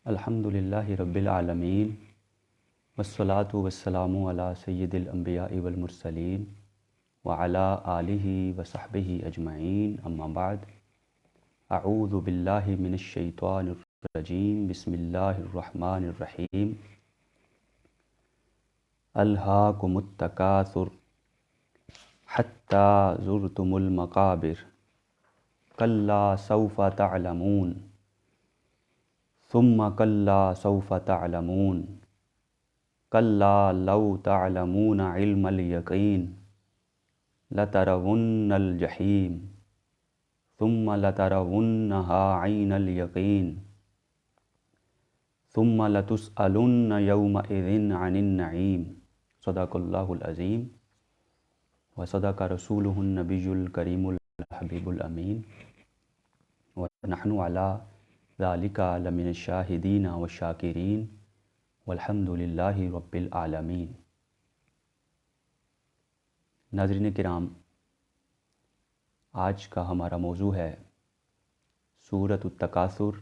الحمد للہ رب العالمین والصلاة والسلام علی سید الانبیاء والمرسلین وعلی آلہ وصحبہ اجمعین اما بعد اعوذ باللہ من الشیطان الرجیم بسم اللہ الرحمن الرحیم الہاکم التکاثر حتی زرتم المقابر کلا سوف تعلمون ثم کلا سوف تعلمون کلا لو تعلمون علم الیقین لترون الجحیم ثم لترونها عین الیقین ثم لتسألن یومئذ عن النعیم صدق اللہ العظیم وصدق رسولہ النبی الکریم الحبیب الامین ونحن علی ذالک لمن الشاہدین والشاکرین والحمد للہ رب العالمین۔ ناظرین کرام، آج کا ہمارا موضوع ہے سورۃ التکاثر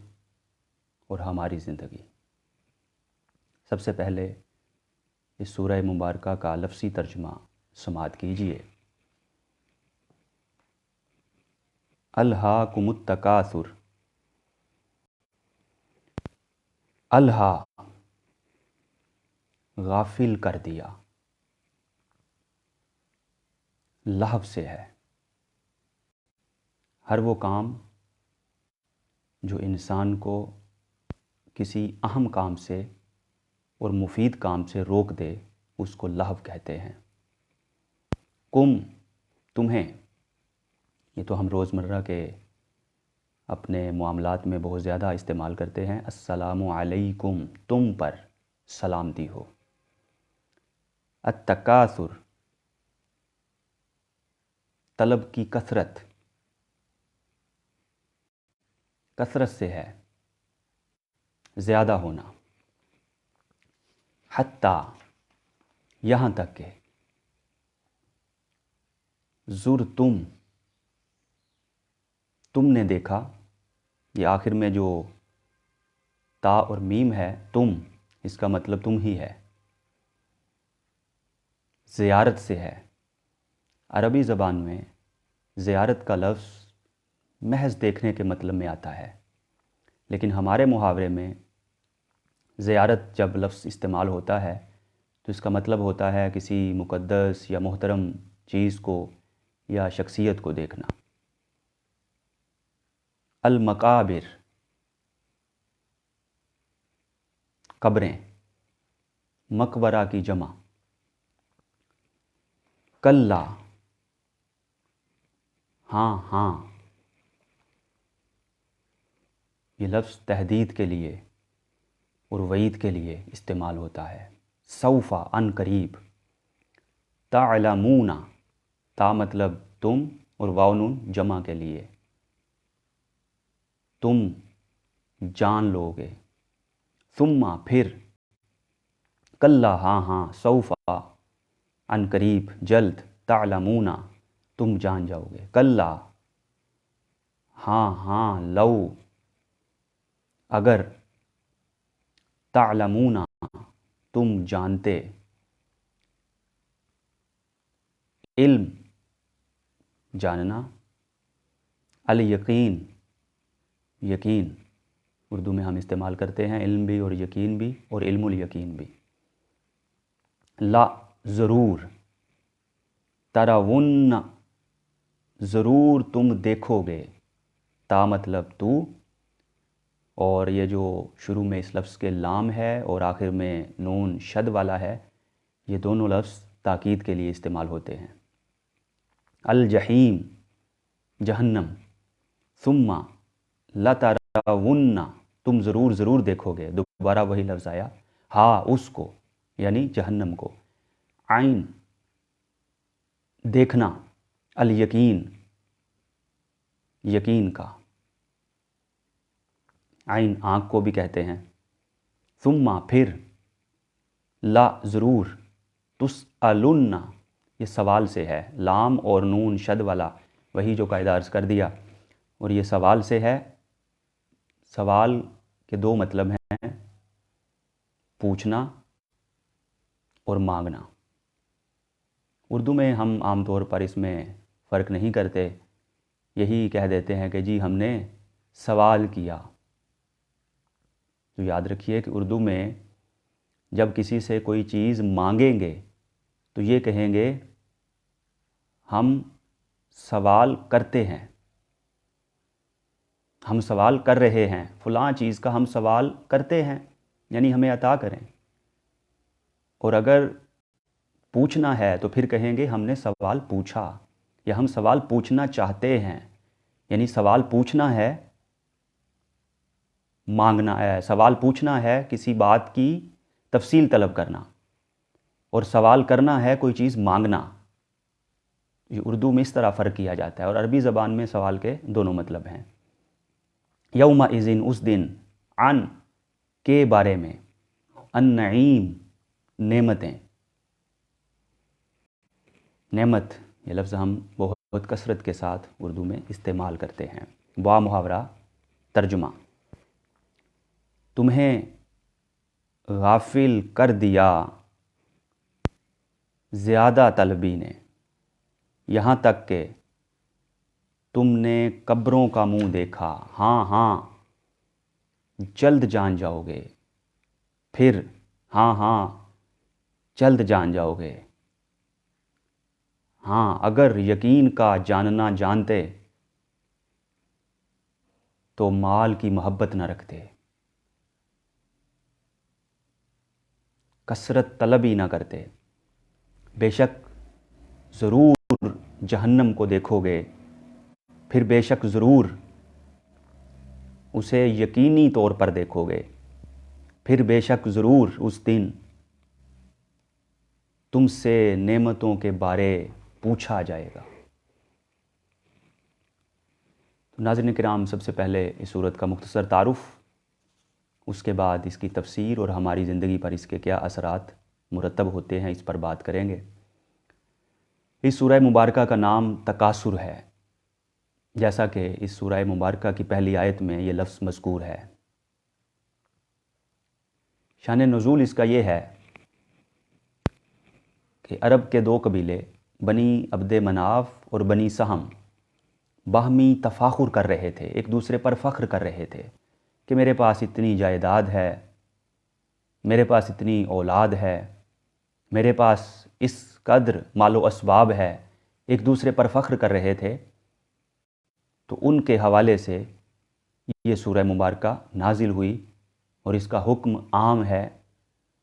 اور ہماری زندگی۔ سب سے پہلے اس سورہ مبارکہ کا لفظی ترجمہ سماعت کیجیے۔ الہاکم التکاثر، الہا غافل کر دیا، لہو سے ہے ہر وہ کام جو انسان کو کسی اہم کام سے اور مفید کام سے روک دے، اس کو لہو کہتے ہیں۔ کم، تمہیں، یہ تو ہم روزمرہ کے اپنے معاملات میں بہت زیادہ استعمال کرتے ہیں۔ السلام علیکم، تم پر سلامتی ہو۔ التکاثر، طلب کی کثرت، کثرت سے ہے زیادہ ہونا۔ حتی، یہاں تک کہ زرتم، تم نے دیکھا، یہ آخر میں جو تا اور میم ہے، تم، اس کا مطلب تم ہی ہے، زیارت سے ہے۔ عربی زبان میں زیارت کا لفظ محض دیکھنے کے مطلب میں آتا ہے، لیکن ہمارے محاورے میں زیارت جب لفظ استعمال ہوتا ہے تو اس کا مطلب ہوتا ہے کسی مقدس یا محترم چیز کو یا شخصیت کو دیکھنا۔ المقابر، قبریں، مقبرہ کی جمع۔ کلا، ہاں ہاں، یہ لفظ تہدید کے لیے اور وعید کے لیے استعمال ہوتا ہے۔ سوف، ان قریب۔ تعلمون، تا مطلب تم اور واو نون جمع کے لیے، تم جان لو گے۔ ثم، پھر۔ کلا، ہاں ہاں۔ سوف، ان قریب، جلد۔ تعلمون، تم جان جاؤ گے۔ کلا، ہاں ہاں۔ لو، اگر۔ تعلمون، تم جانتے۔ علم، جاننا۔ الیقین، یقین، اردو میں ہم استعمال کرتے ہیں علم بھی اور یقین بھی اور علم الیقین بھی۔ لا، ضرور۔ ترون، ضرور تم دیکھو گے۔ تا مطلب تو، اور یہ جو شروع میں اس لفظ کے لام ہے اور آخر میں نون شد والا ہے، یہ دونوں لفظ تاکید کے لیے استعمال ہوتے ہیں۔ الجحیم، جہنم۔ ثم، لترون، تم ضرور ضرور دیکھو گے، دوبارہ وہی لفظ آیا، ہاں اس کو، یعنی جہنم کو۔ عین، دیکھنا۔ الیقین، یقین کا۔ عین، آنکھ کو بھی کہتے ہیں۔ ثم، پھر۔ لا، ضرور۔ تسألن، یہ سوال سے ہے، لام اور نون شد والا، وہی جو قاعدہ عرض کر دیا، اور یہ سوال سے ہے۔ سوال کے دو مطلب ہیں، پوچھنا اور مانگنا۔ اردو میں ہم عام طور پر اس میں فرق نہیں کرتے، یہی کہہ دیتے ہیں کہ جی ہم نے سوال کیا۔ تو یاد رکھیے کہ اردو میں جب کسی سے کوئی چیز مانگیں گے تو یہ کہیں گے ہم سوال کرتے ہیں، ہم سوال کر رہے ہیں، فلاں چیز کا ہم سوال کرتے ہیں، یعنی ہمیں عطا کریں۔ اور اگر پوچھنا ہے تو پھر کہیں گے ہم نے سوال پوچھا، یا ہم سوال پوچھنا چاہتے ہیں، یعنی سوال پوچھنا ہے، مانگنا ہے، سوال پوچھنا ہے کسی بات کی تفصیل طلب کرنا، اور سوال کرنا ہے کوئی چیز مانگنا۔ یہ اردو میں اس طرح فرق کیا جاتا ہے، اور عربی زبان میں سوال کے دونوں مطلب ہیں۔ یومئذ اس دن، عن کے بارے میں، النعیم نعمتیں، نعمت یہ لفظ ہم بہت کثرت کے ساتھ اردو میں استعمال کرتے ہیں۔ با محاورہ ترجمہ، تمہیں غافل کر دیا زیادہ طلبی نے، یہاں تک کہ تم نے قبروں کا منہ دیکھا، ہاں ہاں جلد جان جاؤ گے، پھر ہاں ہاں جلد جان جاؤ گے، ہاں اگر یقین کا جاننا جانتے تو مال کی محبت نہ رکھتے، کثرت طلبی نہ کرتے، بے شک ضرور جہنم کو دیکھو گے، پھر بے شک ضرور اسے یقینی طور پر دیکھو گے، پھر بے شک ضرور اس دن تم سے نعمتوں کے بارے پوچھا جائے گا۔ ناظرین کرام، سب سے پہلے اس سورت کا مختصر تعارف، اس کے بعد اس کی تفسیر اور ہماری زندگی پر اس کے کیا اثرات مرتب ہوتے ہیں، اس پر بات کریں گے۔ اس سورہ مبارکہ کا نام تکاثر ہے، جیسا کہ اس سورہ مبارکہ کی پہلی آیت میں یہ لفظ مذکور ہے۔ شان نزول اس کا یہ ہے کہ عرب کے دو قبیلے بنی عبد مناف اور بنی سہم باہمی تفاخر کر رہے تھے، ایک دوسرے پر فخر کر رہے تھے کہ میرے پاس اتنی جائیداد ہے، میرے پاس اتنی اولاد ہے، میرے پاس اس قدر مال و اسباب ہے، ایک دوسرے پر فخر کر رہے تھے۔ تو ان کے حوالے سے یہ سورہ مبارکہ نازل ہوئی، اور اس کا حکم عام ہے،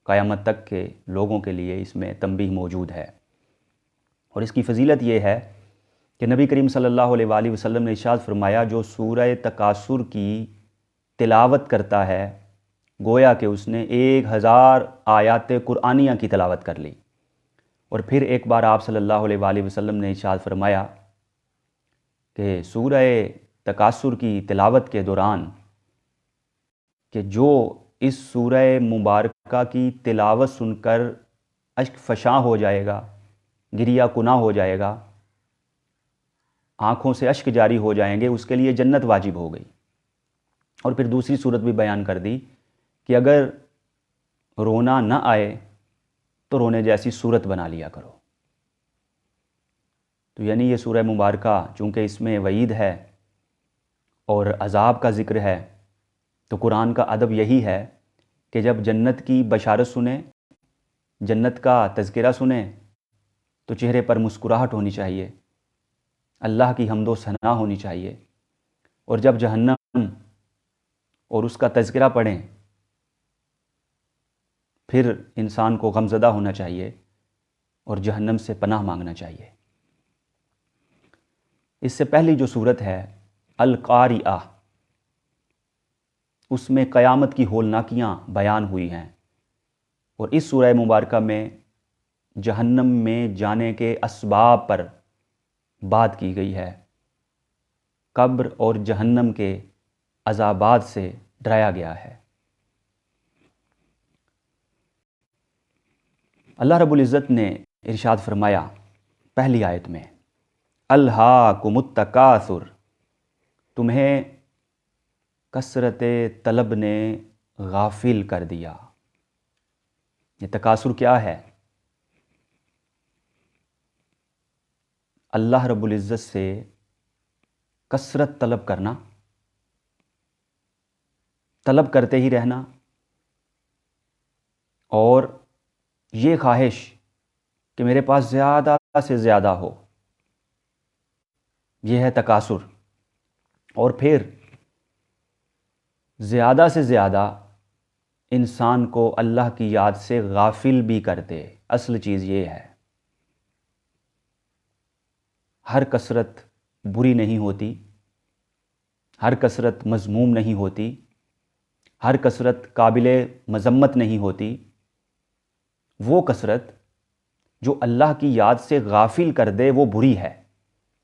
قیامت تک کے لوگوں کے لیے اس میں تنبیہ موجود ہے۔ اور اس کی فضیلت یہ ہے کہ نبی کریم صلی اللہ علیہ وآلہ وسلم نے ارشاد فرمایا، جو سورہ تکاثر کی تلاوت کرتا ہے گویا کہ اس نے 1000 آیات قرآنیہ کی تلاوت کر لی۔ اور پھر ایک بار آپ صلی اللہ علیہ وآلہ وسلم نے ارشاد فرمایا کہ سورہ تکاثر کی تلاوت کے دوران کہ جو اس سورہ مبارکہ کی تلاوت سن کر اشک فشاں ہو جائے گا، گریہ کناں ہو جائے گا، آنکھوں سے اشک جاری ہو جائیں گے، اس کے لیے جنت واجب ہو گئی۔ اور پھر دوسری صورت بھی بیان کر دی کہ اگر رونا نہ آئے تو رونے جیسی صورت بنا لیا کرو۔ تو یعنی یہ سورہ مبارکہ چونکہ اس میں وعید ہے اور عذاب کا ذکر ہے، تو قرآن کا ادب یہی ہے کہ جب جنت کی بشارت سنیں، جنت کا تذکرہ سنیں، تو چہرے پر مسکراہٹ ہونی چاہیے، اللہ کی حمد و ثنا ہونی چاہیے، اور جب جہنم اور اس کا تذکرہ پڑھیں پھر انسان کو غمزدہ ہونا چاہیے اور جہنم سے پناہ مانگنا چاہیے۔ اس سے پہلی جو صورت ہے القاریہ، اس میں قیامت کی ہولناکیاں بیان ہوئی ہیں، اور اس سورہ مبارکہ میں جہنم میں جانے کے اسباب پر بات کی گئی ہے، قبر اور جہنم کے عذابات سے ڈرایا گیا ہے۔ اللہ رب العزت نے ارشاد فرمایا پہلی آیت میں، الہاکم التکاثر، تمہیں کثرت طلب نے غافل کر دیا۔ یہ تکاثر کیا ہے؟ اللہ رب العزت سے کثرت طلب کرنا، طلب کرتے ہی رہنا، اور یہ خواہش کہ میرے پاس زیادہ سے زیادہ ہو، یہ ہے تکاثر۔ اور پھر زیادہ سے زیادہ انسان کو اللہ کی یاد سے غافل بھی کر دے۔ اصل چیز یہ ہے، ہر کثرت بری نہیں ہوتی، ہر کثرت مذموم نہیں ہوتی، ہر کثرت قابل مذمت نہیں ہوتی۔ وہ کثرت جو اللہ کی یاد سے غافل کر دے وہ بری ہے۔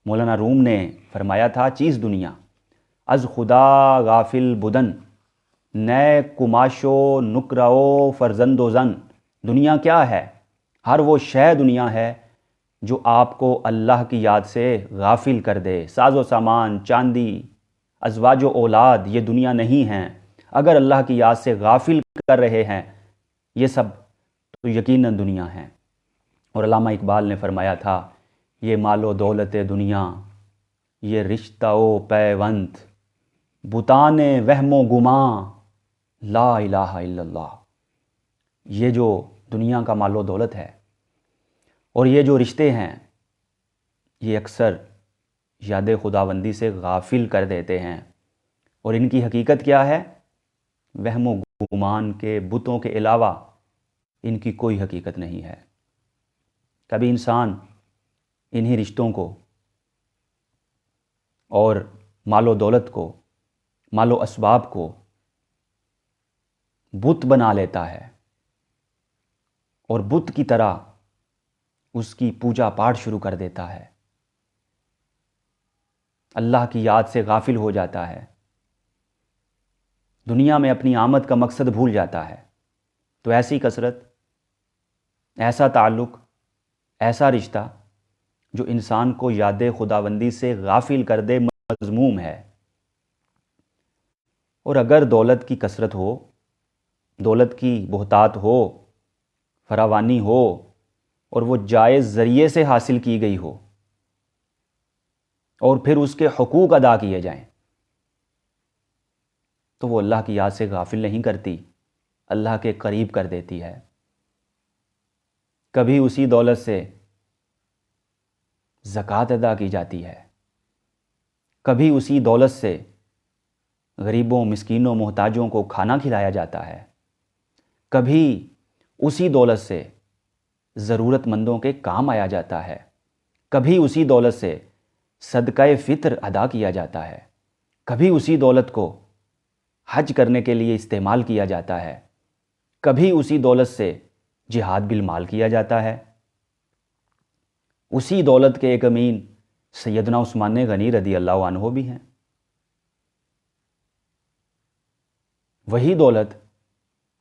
مولانا روم نے فرمایا تھا، چیز دنیا از خدا غافل بدن، نئے کماشو نکرو فرزند و زن۔ دنیا کیا ہے؟ ہر وہ شے دنیا ہے جو آپ کو اللہ کی یاد سے غافل کر دے۔ ساز و سامان، چاندی، ازواج و اولاد یہ دنیا نہیں ہیں۔ اگر اللہ کی یاد سے غافل کر رہے ہیں یہ سب تو یقیناً دنیا ہیں۔ اور علامہ اقبال نے فرمایا تھا، یہ مال و دولت دنیا، یہ رشتہ و پیوند، بتان وہم و گماں، لا الہ الا اللہ۔ یہ جو دنیا کا مال و دولت ہے اور یہ جو رشتے ہیں، یہ اکثر یاد خداوندی سے غافل کر دیتے ہیں۔ اور ان کی حقیقت کیا ہے؟ وہم و گمان کے، بتوں کے علاوہ ان کی کوئی حقیقت نہیں ہے۔ کبھی انسان انہی رشتوں کو اور مال و دولت کو، مال و اسباب کو بت بنا لیتا ہے اور بت کی طرح اس کی پوجا پاٹ شروع کر دیتا ہے، اللہ کی یاد سے غافل ہو جاتا ہے، دنیا میں اپنی آمد کا مقصد بھول جاتا ہے۔ تو ایسی کثرت، ایسا تعلق، ایسا رشتہ جو انسان کو یاد خداوندی سے غافل کر دے مذموم ہے۔ اور اگر دولت کی کثرت ہو، دولت کی بہتات ہو، فراوانی ہو، اور وہ جائز ذریعے سے حاصل کی گئی ہو، اور پھر اس کے حقوق ادا کیے جائیں، تو وہ اللہ کی یاد سے غافل نہیں کرتی، اللہ کے قریب کر دیتی ہے۔ کبھی اسی دولت سے زکوٰۃ ادا کی جاتی ہے، کبھی اسی دولت سے غریبوں، مسکینوں، محتاجوں کو کھانا کھلایا جاتا ہے، کبھی اسی دولت سے ضرورت مندوں کے کام آیا جاتا ہے، کبھی اسی دولت سے صدقہ فطر ادا کیا جاتا ہے، کبھی اسی دولت کو حج کرنے کے لیے استعمال کیا جاتا ہے، کبھی اسی دولت سے جہاد بالمال کیا جاتا ہے۔ اسی دولت کے ایک امین سیدنا عثمان غنی رضی اللہ عنہ بھی ہیں۔ وہی دولت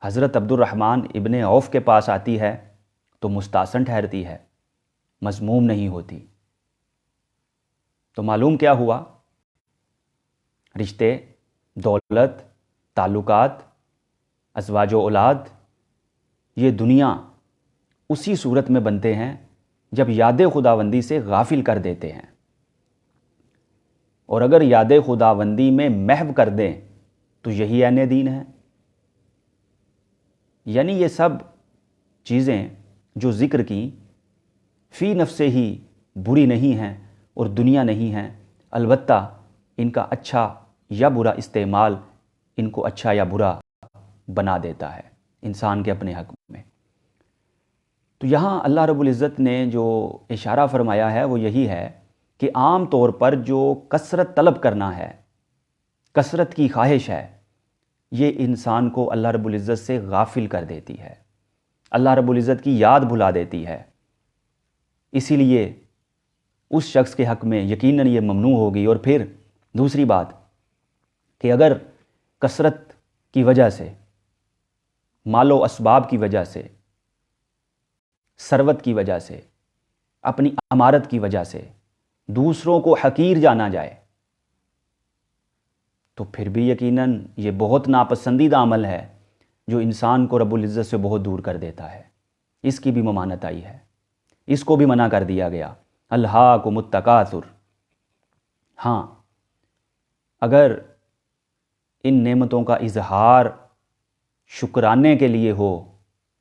حضرت عبد الرحمن ابن عوف کے پاس آتی ہے تو مستحسن ٹھہرتی ہے، مذموم نہیں ہوتی۔ تو معلوم کیا ہوا؟ رشتے، دولت، تعلقات، ازواج و اولاد، یہ دنیا اسی صورت میں بنتے ہیں جب یاد خداوندی سے غافل کر دیتے ہیں۔ اور اگر یاد خداوندی میں محو کر دیں تو یہی عین دین ہے۔ یعنی یہ سب چیزیں جو ذکر کی فی نفس ہی بری نہیں ہیں اور دنیا نہیں ہیں، البتہ ان کا اچھا یا برا استعمال ان کو اچھا یا برا بنا دیتا ہے انسان کے اپنے حق میں۔ تو یہاں اللہ رب العزت نے جو اشارہ فرمایا ہے وہ یہی ہے کہ عام طور پر جو کثرت طلب کرنا ہے، کثرت کی خواہش ہے، یہ انسان کو اللہ رب العزت سے غافل کر دیتی ہے، اللہ رب العزت کی یاد بھلا دیتی ہے۔ اسی لیے اس شخص کے حق میں یقیناً یہ ممنوع ہوگی۔ اور پھر دوسری بات کہ اگر کثرت کی وجہ سے، مال و اسباب کی وجہ سے، ثروت کی وجہ سے، اپنی امارت کی وجہ سے دوسروں کو حقیر جانا جائے تو پھر بھی یقیناً یہ بہت ناپسندیدہ عمل ہے جو انسان کو رب العزت سے بہت دور کر دیتا ہے۔ اس کی بھی ممانعت آئی ہے، اس کو بھی منع کر دیا گیا، الہاکم التکاثر۔ ہاں، اگر ان نعمتوں کا اظہار شکرانے کے لیے ہو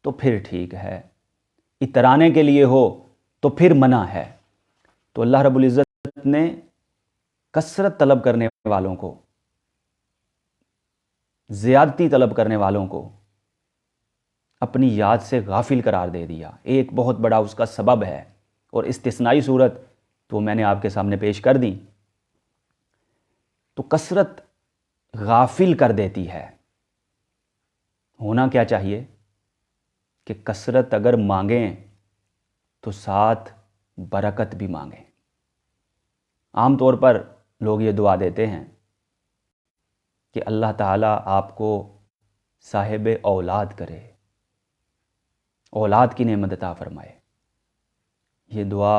تو پھر ٹھیک ہے، اترانے کے لیے ہو تو پھر منع ہے۔ تو اللہ رب العزت نے کثرت طلب کرنے والوں کو، زیادتی طلب کرنے والوں کو اپنی یاد سے غافل قرار دے دیا۔ ایک بہت بڑا اس کا سبب ہے، اور استثنائی صورت تو میں نے آپ کے سامنے پیش کر دی۔ تو کثرت غافل کر دیتی ہے۔ ہونا کیا چاہیے کہ کثرت اگر مانگیں تو ساتھ برکت بھی مانگیں۔ عام طور پر لوگ یہ دعا دیتے ہیں کہ اللہ تعالیٰ آپ کو صاحب اولاد کرے، اولاد کی نعمت عطا فرمائے۔ یہ دعا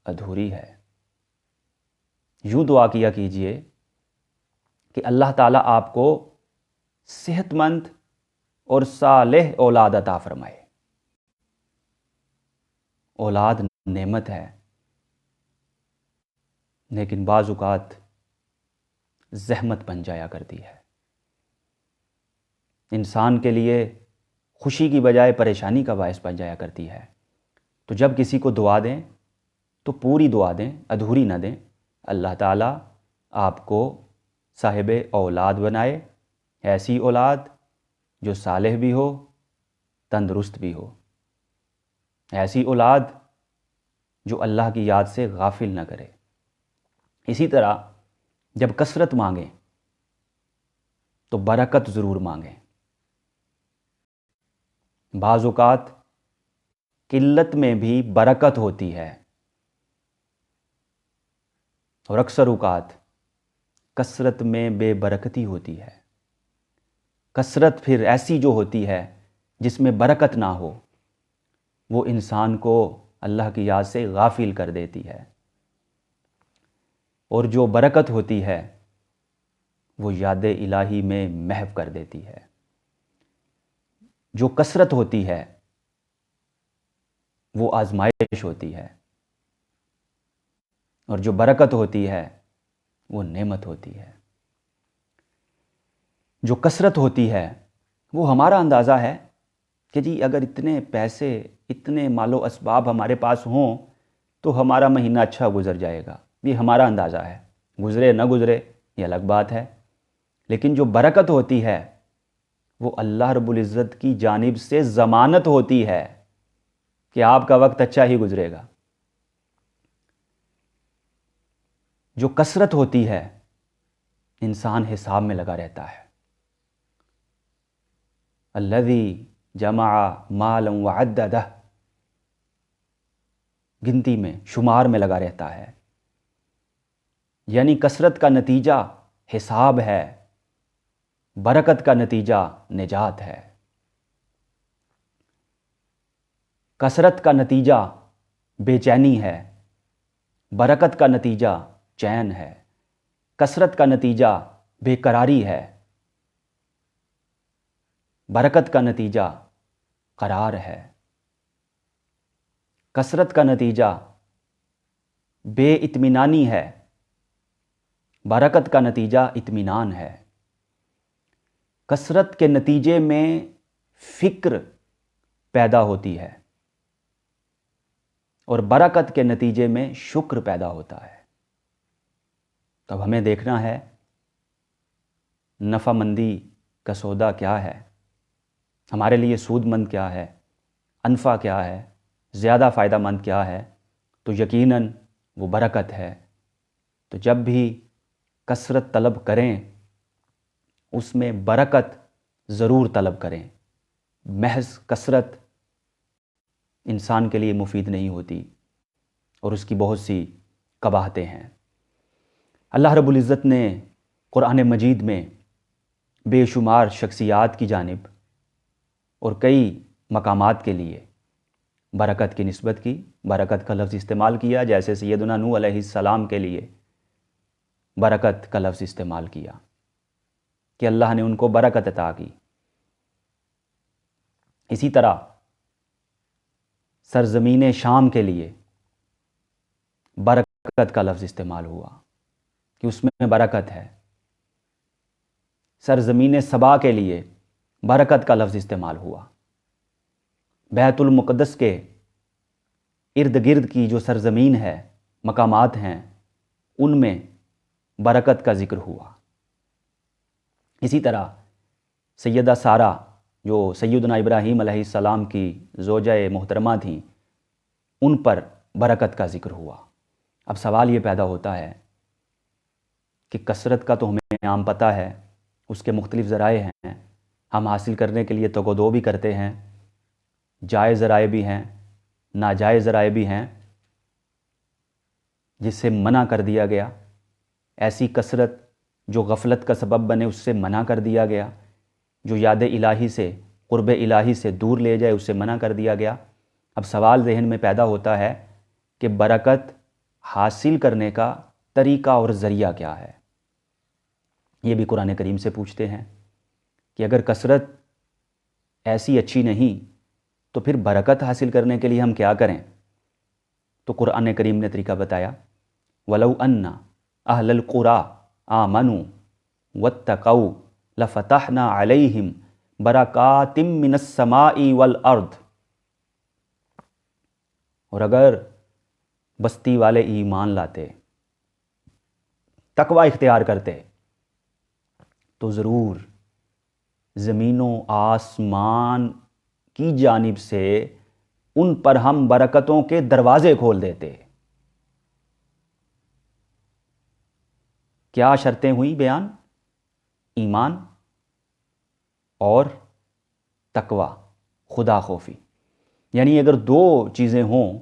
ادھوری ہے۔ یوں دعا کیا کیجئے کہ اللہ تعالیٰ آپ کو صحت مند اور صالح اولاد عطا فرمائے۔ اولاد نعمت ہے، لیکن بعض اوقات زحمت بن جایا کرتی ہے۔ انسان کے لیے خوشی کی بجائے پریشانی کا باعث بن جایا کرتی ہے۔ تو جب کسی کو دعا دیں تو پوری دعا دیں، ادھوری نہ دیں۔ اللہ تعالیٰ آپ کو صاحب اولاد بنائے، ایسی اولاد جو صالح بھی ہو، تندرست بھی ہو، ایسی اولاد جو اللہ کی یاد سے غافل نہ کرے۔ اسی طرح جب کثرت مانگیں تو برکت ضرور مانگیں۔ بعض اوقات قلت میں بھی برکت ہوتی ہے، اور اکثر اوقات کثرت میں بے برکتی ہوتی ہے۔ کثرت پھر ایسی جو ہوتی ہے جس میں برکت نہ ہو، وہ انسان کو اللہ کی یاد سے غافل کر دیتی ہے، اور جو برکت ہوتی ہے وہ یاد الہی میں محو کر دیتی ہے۔ جو کثرت ہوتی ہے وہ آزمائش ہوتی ہے، اور جو برکت ہوتی ہے وہ نعمت ہوتی ہے۔ جو کثرت ہوتی ہے وہ ہمارا اندازہ ہے کہ جی اگر اتنے پیسے، اتنے مال و اسباب ہمارے پاس ہوں تو ہمارا مہینہ اچھا گزر جائے گا، یہ ہمارا اندازہ ہے۔ گزرے نہ گزرے یہ الگ بات ہے، لیکن جو برکت ہوتی ہے وہ اللہ رب العزت کی جانب سے ضمانت ہوتی ہے کہ آپ کا وقت اچھا ہی گزرے گا۔ جو کثرت ہوتی ہے انسان حساب میں لگا رہتا ہے۔ الذی جمع مالا وعددہ، گنتی میں، شمار میں لگا رہتا ہے۔ یعنی کثرت کا نتیجہ حساب ہے، برکت کا نتیجہ نجات ہے۔ کثرت کا نتیجہ بے چینی ہے، برکت کا نتیجہ چین ہے۔ کثرت کا نتیجہ بے قراری ہے، برکت کا نتیجہ قرار ہے۔ کثرت کا نتیجہ بے اطمینانی ہے، برکت کا نتیجہ اطمینان ہے۔ کثرت کے نتیجے میں فکر پیدا ہوتی ہے، اور برکت کے نتیجے میں شکر پیدا ہوتا ہے۔ تب ہمیں دیکھنا ہے نفع مندی کا سودا کیا ہے، ہمارے لیے سود مند کیا ہے، انفع کیا ہے، زیادہ فائدہ مند کیا ہے۔ تو یقیناً وہ برکت ہے۔ تو جب بھی کثرت طلب کریں اس میں برکت ضرور طلب کریں۔ محض کثرت انسان کے لیے مفید نہیں ہوتی، اور اس کی بہت سی قباحتیں ہیں۔ اللہ رب العزت نے قرآن مجید میں بے شمار شخصیات کی جانب اور کئی مقامات کے لیے برکت کی نسبت کی، برکت کا لفظ استعمال کیا، جیسے سیدنا نوح علیہ السلام کے لیے برکت کا لفظ استعمال کیا۔ کہ اللہ نے ان کو برکت عطا کی۔ اسی طرح سرزمین شام کے لیے برکت کا لفظ استعمال ہوا کہ اس میں برکت ہے۔ سرزمین سبا کے لیے برکت کا لفظ استعمال ہوا۔ بیت المقدس کے ارد گرد کی جو سرزمین ہے، مقامات ہیں، ان میں برکت کا ذکر ہوا۔ اسی طرح سیدہ سارہ جو سیدنا ابراہیم علیہ السلام کی زوجہ محترمہ تھیں، ان پر برکت کا ذکر ہوا۔ اب سوال یہ پیدا ہوتا ہے کہ کثرت کا تو ہمیں عام پتہ ہے، اس کے مختلف ذرائع ہیں، ہم حاصل کرنے کے لیے تگ و دو بھی کرتے ہیں، جائز ذرائع بھی ہیں، ناجائز ذرائع بھی ہیں، جس سے منع کر دیا گیا۔ ایسی کثرت جو غفلت کا سبب بنے، اس سے منع کر دیا گیا۔ جو یاد الہی سے، قرب الہی سے دور لے جائے، اس سے منع کر دیا گیا۔ اب سوال ذہن میں پیدا ہوتا ہے کہ برکت حاصل کرنے کا طریقہ اور ذریعہ کیا ہے؟ یہ بھی قرآن کریم سے پوچھتے ہیں کہ اگر کثرت ایسی اچھی نہیں تو پھر برکت حاصل کرنے کے لیے ہم کیا کریں؟ تو قرآن کریم نے طریقہ بتایا، وَلَوْ أَنَّ أَهْلَ الْقُرَىٰ آمَنُوا وَاتَّقَوْا لَفَتَحْنَا عَلَيْهِمْ بَرَكَاتٍ مِّنَ السَّمَاءِ وَالْأَرْضِ۔ اور اگر بستی والے ایمان لاتے، تقوی اختیار کرتے، تو ضرور زمین و آسمان کی جانب سے ان پر ہم برکتوں کے دروازے کھول دیتے۔ کیا شرطیں ہوئیں بیان؟ ایمان اور تقوی، خدا خوفی۔ یعنی اگر دو چیزیں ہوں،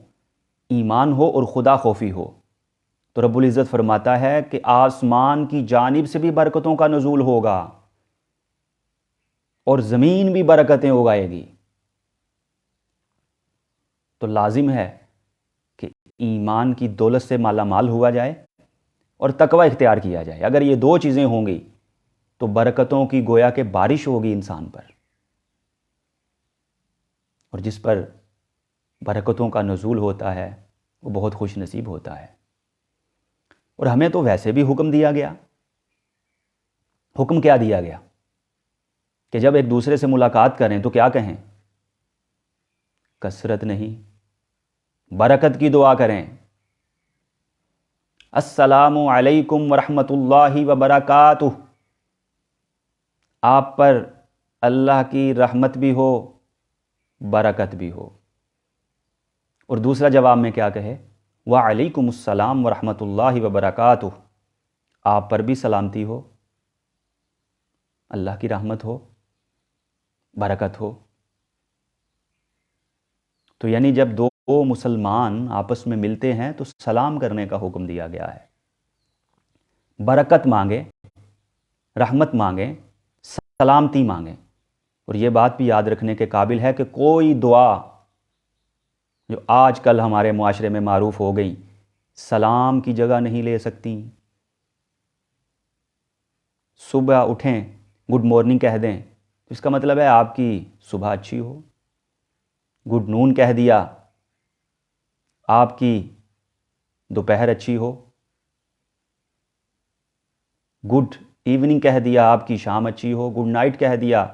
ایمان ہو اور خدا خوفی ہو، تو رب العزت فرماتا ہے کہ آسمان کی جانب سے بھی برکتوں کا نزول ہوگا اور زمین بھی برکتیں اگائے گی۔ تو لازم ہے کہ ایمان کی دولت سے مالا مال ہوا جائے اور تقوی اختیار کیا جائے۔ اگر یہ دو چیزیں ہوں گی تو برکتوں کی گویا کہ بارش ہوگی انسان پر، اور جس پر برکتوں کا نزول ہوتا ہے وہ بہت خوش نصیب ہوتا ہے۔ اور ہمیں تو ویسے بھی حکم دیا گیا۔ حکم کیا دیا گیا؟ کہ جب ایک دوسرے سے ملاقات کریں تو کیا کہیں؟ کثرت نہیں، برکت کی دعا کریں۔ السلام علیکم ورحمۃ اللہ وبرکاتہ۔ آپ پر اللہ کی رحمت بھی ہو، برکت بھی ہو۔ اور دوسرا جواب میں کیا کہے؟ وعلیکم السلام ورحمۃ اللہ وبرکاتہ۔ آپ پر بھی سلامتی ہو، اللہ کی رحمت ہو، برکت ہو۔ تو یعنی جب دو مسلمان آپس میں ملتے ہیں تو سلام کرنے کا حکم دیا گیا ہے۔ برکت مانگیں، رحمت مانگیں، سلامتی مانگیں۔ اور یہ بات بھی یاد رکھنے کے قابل ہے کہ کوئی دعا جو آج کل ہمارے معاشرے میں معروف ہو گئی، سلام کی جگہ نہیں لے سکتی۔ صبح اٹھیں، گڈ مارننگ کہہ دیں، اس کا مطلب ہے آپ کی صبح اچھی ہو۔ گڈ نون کہہ دیا، آپ کی دوپہر اچھی ہو۔ گڈ ایوننگ کہہ دیا، آپ کی شام اچھی ہو۔ گڈ نائٹ کہہ دیا،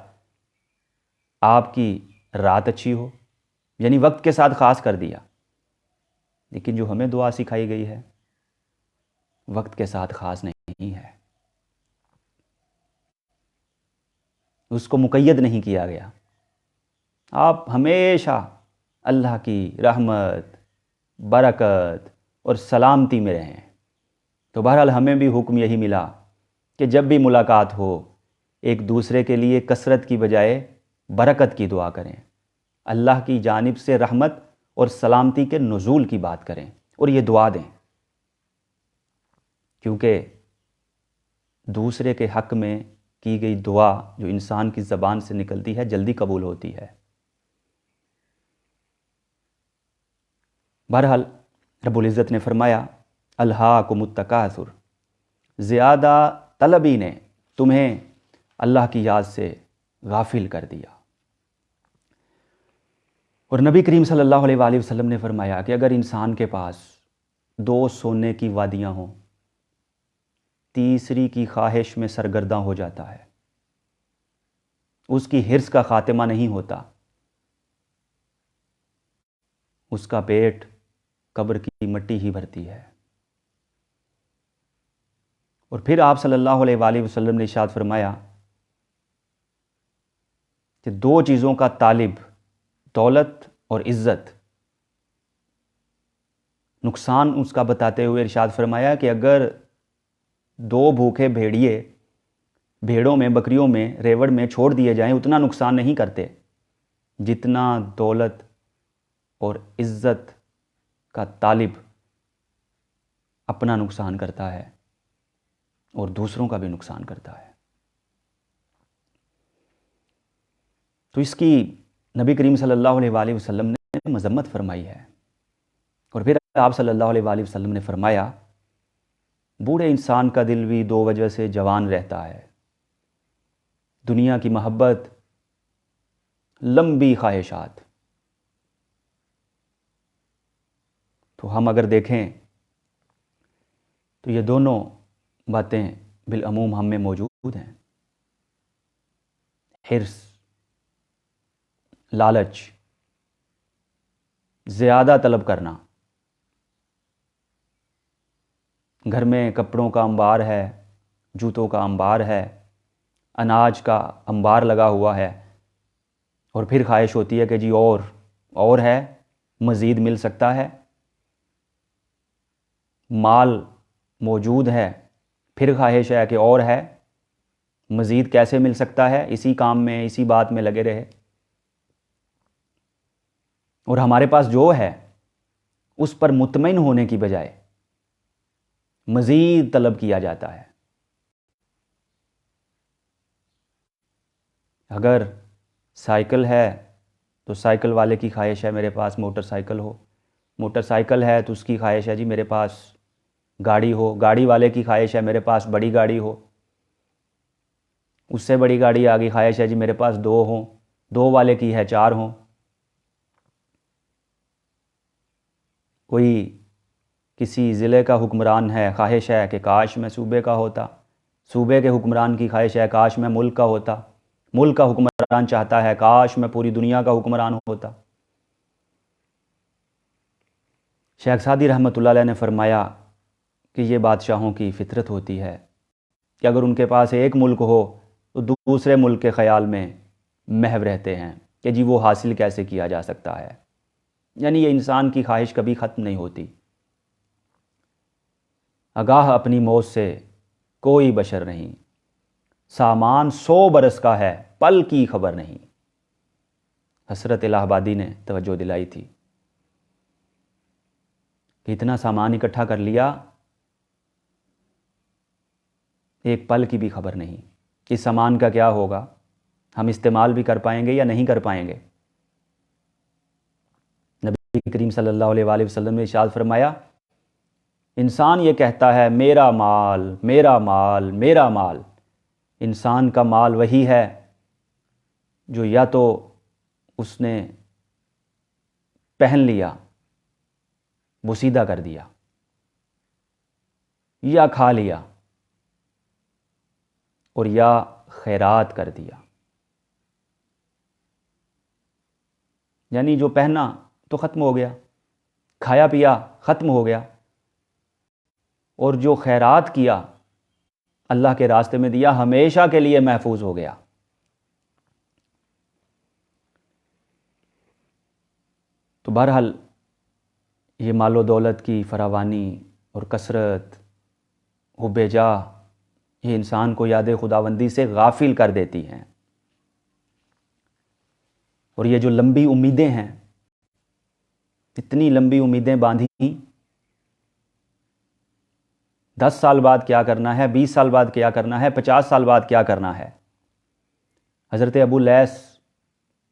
آپ کی رات اچھی ہو۔ یعنی وقت کے ساتھ خاص کر دیا۔ لیکن جو ہمیں دعا سکھائی گئی ہے، وقت کے ساتھ خاص نہیں ہے، اس کو مقید نہیں کیا گیا۔ آپ ہمیشہ اللہ کی رحمت، برکت اور سلامتی میں رہیں۔ تو بہرحال ہمیں بھی حکم یہی ملا کہ جب بھی ملاقات ہو، ایک دوسرے کے لیے کثرت کی بجائے برکت کی دعا کریں، اللہ کی جانب سے رحمت اور سلامتی کے نزول کی بات کریں اور یہ دعا دیں، کیونکہ دوسرے کے حق میں کی گئی دعا جو انسان کی زبان سے نکلتی ہے جلدی قبول ہوتی ہے۔ بہرحال رب العزت نے فرمایا، الہاکم التکاثر، زیادہ طلبی نے تمہیں اللہ کی یاد سے غافل کر دیا۔ اور نبی کریم صلی اللہ علیہ وآلہ وسلم نے فرمایا کہ اگر انسان کے پاس 2 سونے کی وادیاں ہوں، تیسری کی خواہش میں سرگرداں ہو جاتا ہے، اس کی حرص کا خاتمہ نہیں ہوتا، اس کا پیٹ قبر کی مٹی ہی بھرتی ہے۔ اور پھر آپ صلی اللہ علیہ وآلہ وسلم نے ارشاد فرمایا کہ 2 چیزوں کا طالب، دولت اور عزت، نقصان اس کا بتاتے ہوئے ارشاد فرمایا کہ اگر 2 بھوکے بھیڑیے بھیڑوں میں، بکریوں میں، ریوڑ میں چھوڑ دیے جائیں اتنا نقصان نہیں کرتے جتنا دولت اور عزت کا طالب اپنا نقصان کرتا ہے اور دوسروں کا بھی نقصان کرتا ہے۔ تو اس کی نبی کریم صلی اللہ علیہ وآلہ وسلم نے مذمت فرمائی ہے۔ اور پھر آپ صلی اللہ علیہ وآلہ وسلم نے فرمایا بوڑھے انسان کا دل بھی 2 وجہ سے جوان رہتا ہے، دنیا کی محبت، لمبی خواہشات۔ تو ہم اگر دیکھیں تو یہ دونوں باتیں بالعموم ہم میں موجود ہیں۔ حرص، لالچ، زیادہ طلب کرنا، گھر میں کپڑوں کا انبار ہے، جوتوں کا انبار ہے، اناج کا انبار لگا ہوا ہے، اور پھر خواہش ہوتی ہے کہ جی اور ہے، مزید مل سکتا ہے۔ مال موجود ہے، پھر خواہش ہے کہ اور ہے، مزید کیسے مل سکتا ہے، اسی کام میں، اسی بات میں لگے رہے۔ اور ہمارے پاس جو ہے اس پر مطمئن ہونے کی بجائے مزید طلب کیا جاتا ہے۔ اگر سائیکل ہے تو سائیکل والے کی خواہش ہے میرے پاس موٹر سائیکل ہو، موٹر سائیکل ہے تو اس کی خواہش ہے جی میرے پاس گاڑی ہو، گاڑی والے کی خواہش ہے میرے پاس بڑی گاڑی ہو، اس سے بڑی گاڑی آگے خواہش ہے جی میرے پاس 2 ہوں، 2 والے کی ہے 4 ہوں۔ کوئی کسی ضلع کا حکمران ہے، خواہش ہے کہ کاش میں صوبے کا ہوتا، صوبے کے حکمران کی خواہش ہے کاش میں ملک کا ہوتا، ملک کا حکمران چاہتا ہے کاش میں پوری دنیا کا حکمران ہوتا۔ شیخ سعدی رحمۃ اللہ علیہ نے فرمایا کہ یہ بادشاہوں کی فطرت ہوتی ہے کہ اگر ان کے پاس ایک ملک ہو تو دوسرے ملک کے خیال میں محو رہتے ہیں کہ جی وہ حاصل کیسے کیا جا سکتا ہے۔ یعنی یہ انسان کی خواہش کبھی ختم نہیں ہوتی۔ آگاہ اپنی موت سے کوئی بشر نہیں، سامان 100 برس کا ہے، پل کی خبر نہیں۔ حضرت الہ آبادی نے توجہ دلائی تھی کہ اتنا سامان اکٹھا کر لیا، ایک پل کی بھی خبر نہیں، اس سامان کا کیا ہوگا، ہم استعمال بھی کر پائیں گے یا نہیں کر پائیں گے۔ نبی کریم صلی اللہ علیہ وآلہ وسلم نے ارشاد فرمایا انسان یہ کہتا ہے میرا مال، میرا مال، میرا مال۔ انسان کا مال وہی ہے جو یا تو اس نے پہن لیا، بوسیدہ کر دیا، یا کھا لیا، اور یا خیرات کر دیا۔ یعنی جو پہنا تو ختم ہو گیا، کھایا پیا ختم ہو گیا، اور جو خیرات کیا اللہ کے راستے میں دیا ہمیشہ کے لیے محفوظ ہو گیا۔ تو بہرحال یہ مال و دولت کی فراوانی اور کثرت، حب جاہ، یہ انسان کو یاد خداوندی سے غافل کر دیتی ہیں۔ اور یہ جو لمبی امیدیں ہیں، اتنی لمبی امیدیں باندھی، 10 سال بعد کیا کرنا ہے، 20 سال بعد کیا کرنا ہے، 50 سال بعد کیا کرنا ہے۔ حضرت ابو لیث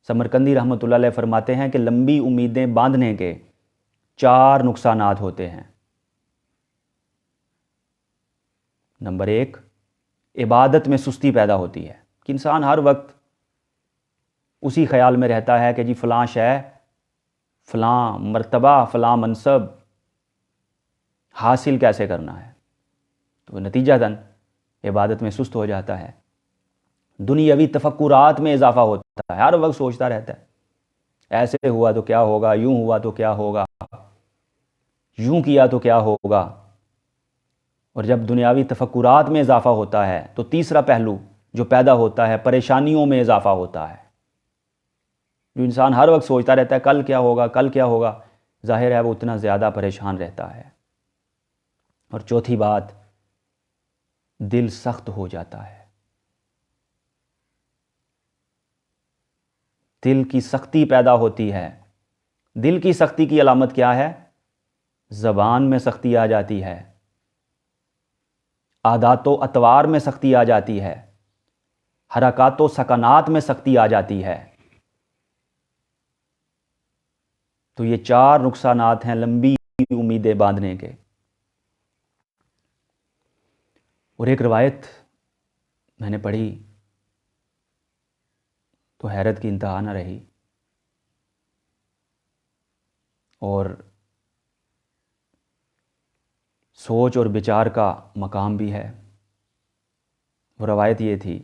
سمرقندی رحمۃ اللہ علیہ فرماتے ہیں کہ لمبی امیدیں باندھنے کے 4 نقصانات ہوتے ہیں۔ نمبر 1، عبادت میں سستی پیدا ہوتی ہے، کہ انسان ہر وقت اسی خیال میں رہتا ہے کہ جی فلاں شے، فلاں مرتبہ، فلاں منصب حاصل کیسے کرنا ہے، تو نتیجتاً عبادت میں سست ہو جاتا ہے، دنیاوی تفکرات میں اضافہ ہوتا ہے، ہر وقت سوچتا رہتا ہے ایسے ہوا تو کیا ہوگا، یوں ہوا تو کیا ہوگا، یوں کیا تو کیا ہوگا۔ اور جب دنیاوی تفکرات میں اضافہ ہوتا ہے تو تیسرا پہلو جو پیدا ہوتا ہے، پریشانیوں میں اضافہ ہوتا ہے۔ جو انسان ہر وقت سوچتا رہتا ہے کل کیا ہوگا، کل کیا ہوگا، ظاہر ہے وہ اتنا زیادہ پریشان رہتا ہے۔ اور چوتھی بات، دل سخت ہو جاتا ہے۔ دل کی سختی پیدا ہوتی ہے۔ دل کی سختی کی علامت کیا ہے؟ زبان میں سختی آ جاتی ہے، عادات و اطوار میں سختی آ جاتی ہے، حرکات و سکنات میں سختی آ جاتی ہے۔ تو یہ 4 نقصانات ہیں لمبی امیدیں باندھنے کے۔ اور ایک روایت میں نے پڑھی تو حیرت کی انتہا نہ رہی، اور سوچ اور بچار کا مقام بھی ہے۔ وہ روایت یہ تھی،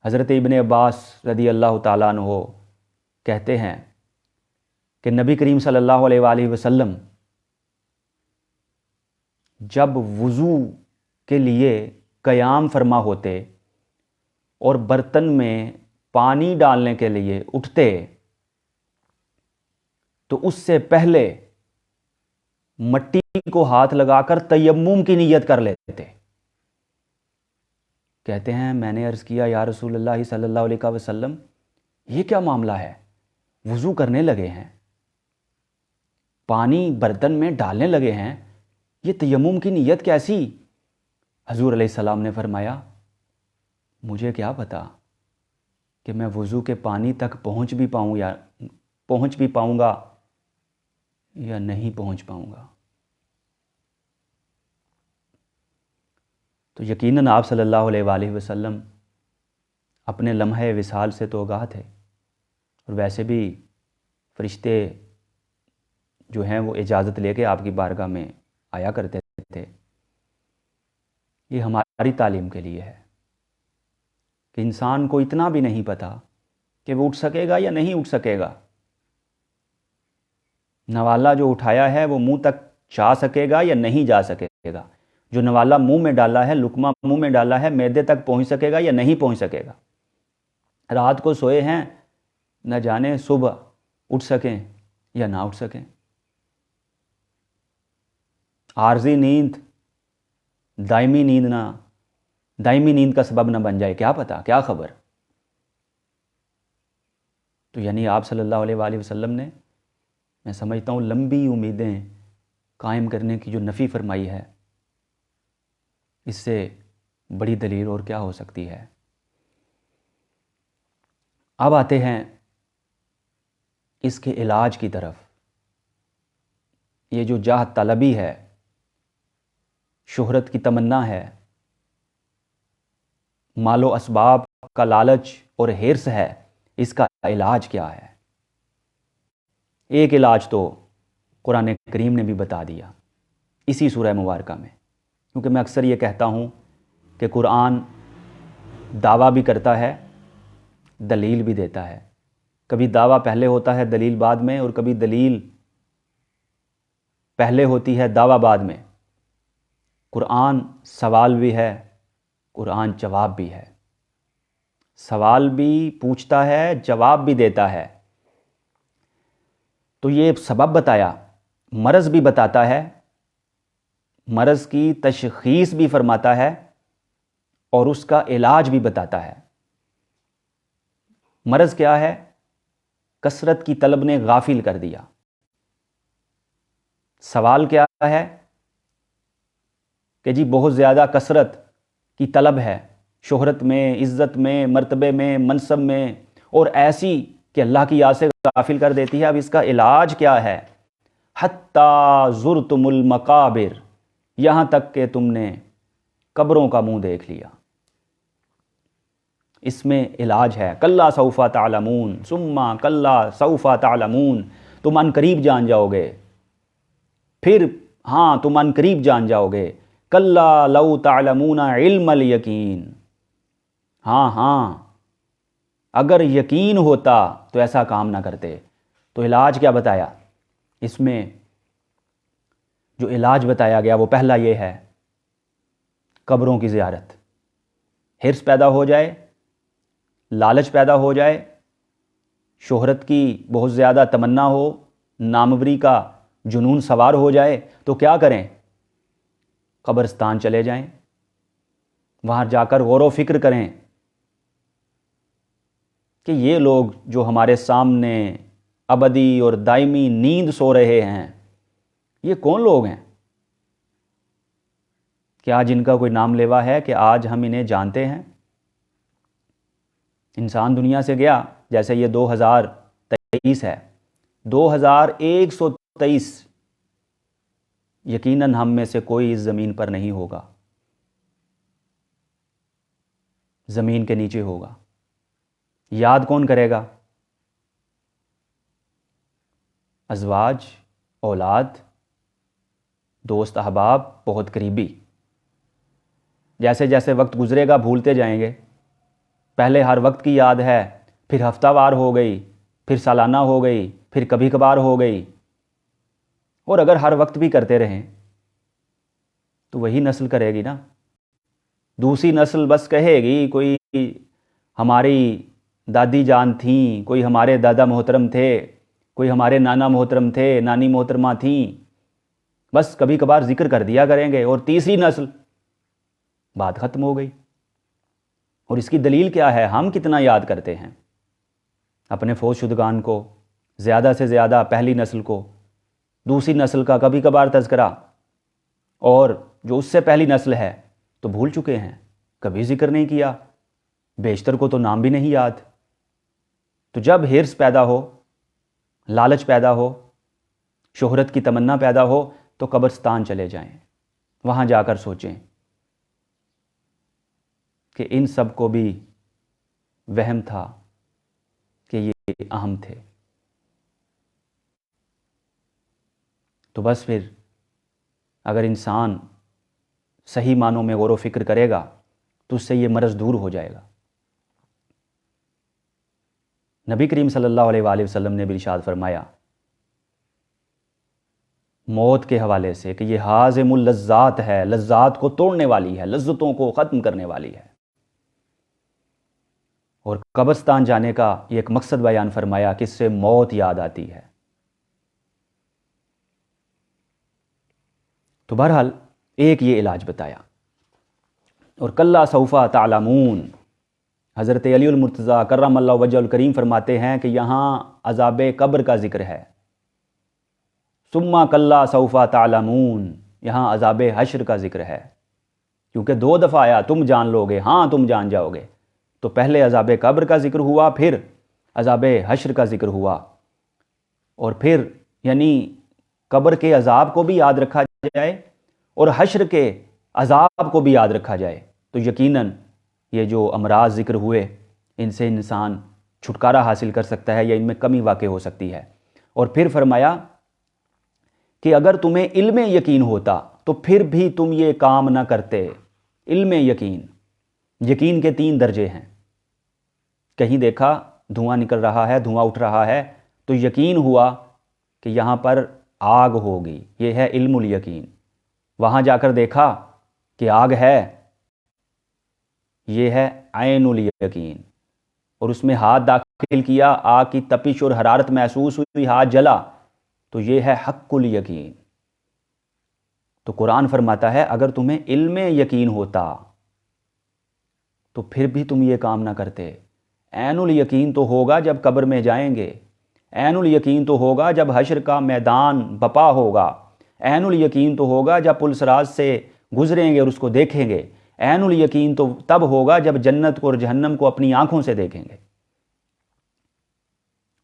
حضرت ابن عباس رضی اللہ تعالیٰ عنہ کہتے ہیں کہ نبی کریم صلی اللہ علیہ وآلہ وسلم جب وضو کے لیے قیام فرما ہوتے اور برتن میں پانی ڈالنے کے لیے اٹھتے تو اس سے پہلے مٹی کو ہاتھ لگا کر تیمم کی نیت کر لیتے۔ کہتے ہیں میں نے عرض کیا یا رسول اللہ صلی اللہ علیہ وسلم یہ کیا معاملہ ہے؟ وضو کرنے لگے ہیں، پانی برتن میں ڈالنے لگے ہیں، یہ تیمم کی نیت کیسی؟ حضور علیہ السلام نے فرمایا مجھے کیا پتا کہ میں وضو کے پانی تک پہنچ بھی پاؤں گا یا نہیں پہنچ پاؤں گا۔ تو یقیناً آپ صلی اللہ علیہ وآلہ وسلم اپنے لمحہ وصال سے تو آگاہ تھے، اور ویسے بھی فرشتے جو ہیں وہ اجازت لے کے آپ کی بارگاہ میں آیا کرتے تھے۔ یہ ہماری تعلیم کے لیے ہے کہ انسان کو اتنا بھی نہیں پتا کہ وہ اٹھ سکے گا یا نہیں اٹھ سکے گا۔ نوالا جو اٹھایا ہے وہ منہ تک جا سکے گا یا نہیں جا سکے گا، جو نوالا منہ میں ڈالا ہے، لقمہ منہ میں ڈالا ہے، معدے تک پہنچ سکے گا یا نہیں پہنچ سکے گا۔ رات کو سوئے ہیں، نہ جانے صبح اٹھ سکیں یا نہ اٹھ سکیں۔ عارضی نیند دائمی نیند کا سبب نہ بن جائے، کیا پتا، کیا خبر۔ تو یعنی آپ صلی اللہ علیہ وآلہ وسلم نے، میں سمجھتا ہوں، لمبی امیدیں قائم کرنے کی جو نفی فرمائی ہے، اس سے بڑی دلیل اور کیا ہو سکتی ہے۔ اب آتے ہیں اس کے علاج کی طرف۔ یہ جو جاہ طلبی ہے، شہرت کی تمنا ہے، مال و اسباب کا لالچ اور حرص ہے، اس کا علاج کیا ہے؟ ایک علاج تو قرآن کریم نے بھی بتا دیا اسی سورہ مبارکہ میں، کیونکہ میں اکثر یہ کہتا ہوں کہ قرآن دعویٰ بھی کرتا ہے، دلیل بھی دیتا ہے۔ کبھی دعویٰ پہلے ہوتا ہے دلیل بعد میں، اور کبھی دلیل پہلے ہوتی ہے دعویٰ بعد میں۔ قرآن سوال بھی ہے، قرآن جواب بھی ہے، سوال بھی پوچھتا ہے، جواب بھی دیتا ہے۔ تو یہ سبب بتایا، مرض بھی بتاتا ہے، مرض کی تشخیص بھی فرماتا ہے، اور اس کا علاج بھی بتاتا ہے۔ مرض کیا ہے؟ کثرت کی طلب نے غافل کر دیا۔ سوال کیا ہے کہ جی بہت زیادہ کثرت کی طلب ہے، شہرت میں، عزت میں، مرتبے میں، منصب میں، اور ایسی کہ اللہ کی یاد سے غافل کر دیتی ہے۔ اب اس کا علاج کیا ہے؟ حتیٰ زرتم المقابر، یہاں تک کہ تم نے قبروں کا منہ دیکھ لیا۔ اس میں علاج ہے. کلا سوف تعلمون ثم کلا سوف تعلمون، تم ان قریب جان جاؤ گے. پھر ہاں تم ان قریب جان جاؤ گے. کلا لو تعلمون علم الیقین، ہاں اگر یقین ہوتا تو ایسا کام نہ کرتے. تو علاج کیا بتایا اس میں؟ جو علاج بتایا گیا وہ پہلا یہ ہے، قبروں کی زیارت. حرص پیدا ہو جائے، لالچ پیدا ہو جائے، شہرت کی بہت زیادہ تمنا ہو، ناموری کا جنون سوار ہو جائے، تو کیا کریں؟ قبرستان چلے جائیں، وہاں جا کر غور و فکر کریں کہ یہ لوگ جو ہمارے سامنے ابدی اور دائمی نیند سو رہے ہیں، یہ کون لوگ ہیں؟ کیا جن کا کوئی نام لیوا ہے کہ آج ہم انہیں جانتے ہیں؟ انسان دنیا سے گیا، جیسے یہ 2023 ہے، 2123 یقیناً ہم میں سے کوئی اس زمین پر نہیں ہوگا، زمین کے نیچے ہوگا. یاد کون کرے گا؟ ازواج، اولاد، دوست احباب، بہت قریبی. جیسے جیسے وقت گزرے گا بھولتے جائیں گے. پہلے ہر وقت کی یاد ہے، پھر ہفتہ وار ہو گئی، پھر سالانہ ہو گئی، پھر کبھی کبھار ہو گئی. اور اگر ہر وقت بھی کرتے رہیں تو وہی نسل کرے گی نا. دوسری نسل بس کہے گی کوئی ہماری دادی جان تھیں، کوئی ہمارے دادا محترم تھے، کوئی ہمارے نانا محترم تھے، نانی محترمہ تھیں، بس کبھی کبھار ذکر کر دیا کریں گے. اور تیسری نسل بات ختم ہو گئی. اور اس کی دلیل کیا ہے؟ ہم کتنا یاد کرتے ہیں اپنے فوت شدگان کو، زیادہ سے زیادہ پہلی نسل کو، دوسری نسل کا کبھی کبھار تذکرہ، اور جو اس سے پہلی نسل ہے تو بھول چکے ہیں، کبھی ذکر نہیں کیا، بیشتر کو تو نام بھی نہیں یاد. تو جب حرص پیدا ہو، لالچ پیدا ہو، شہرت کی تمنا پیدا ہو، تو قبرستان چلے جائیں، وہاں جا کر سوچیں کہ ان سب کو بھی وہم تھا کہ یہ اہم تھے. تو بس پھر اگر انسان صحیح معنوں میں غور و فکر کرے گا تو اس سے یہ مرض دور ہو جائے گا. نبی کریم صلی اللہ علیہ وآلہ وسلم نے بھی ارشاد فرمایا موت کے حوالے سے کہ یہ ہاضم اللذات ہے، لذات کو توڑنے والی ہے، لذتوں کو ختم کرنے والی ہے. اور قبرستان جانے کا یہ ایک مقصد بیان فرمایا کہ اس سے موت یاد آتی ہے. تو بہرحال ایک یہ علاج بتایا. اور کلا سوف تعلمون، حضرت علی المرتضیٰ کرم اللہ وجہ الکریم فرماتے ہیں کہ یہاں عذاب قبر کا ذکر ہے. ثم کلا سوف تعلمون، یہاں عذاب حشر کا ذکر ہے. کیونکہ 2 دفعہ آیا تم جان لو گے، ہاں تم جان جاؤ گے. تو پہلے عذاب قبر کا ذکر ہوا، پھر عذاب حشر کا ذکر ہوا. اور پھر یعنی قبر کے عذاب کو بھی یاد رکھا جائے اور حشر کے عذاب کو بھی یاد رکھا جائے تو یقیناً یہ جو امراض ذکر ہوئے ان سے انسان چھٹکارا حاصل کر سکتا ہے یا ان میں کمی واقع ہو سکتی ہے. اور پھر فرمایا کہ اگر تمہیں علم یقین ہوتا تو پھر بھی تم یہ کام نہ کرتے. علم یقین، یقین کے 3 درجے ہیں. کہیں دیکھا دھواں نکل رہا ہے، دھواں اٹھ رہا ہے، تو یقین ہوا کہ یہاں پر آگ ہوگی، یہ ہے علم الیقین. وہاں جا کر دیکھا کہ آگ ہے، یہ ہے عین الیقین. اور اس میں ہاتھ داخل کیا، آگ کی تپش اور حرارت محسوس ہوئی، ہاتھ جلا، تو یہ ہے حق الیقین. تو قرآن فرماتا ہے اگر تمہیں علم یقین ہوتا تو پھر بھی تم یہ کام نہ کرتے. عین الیقین تو ہوگا جب قبر میں جائیں گے، عین الیقین تو ہوگا جب حشر کا میدان بپا ہوگا، عین الیقین تو ہوگا جب پل صراط سے گزریں گے اور اس کو دیکھیں گے، عین الیقین تو تب ہوگا جب جنت کو اور جہنم کو اپنی آنکھوں سے دیکھیں گے.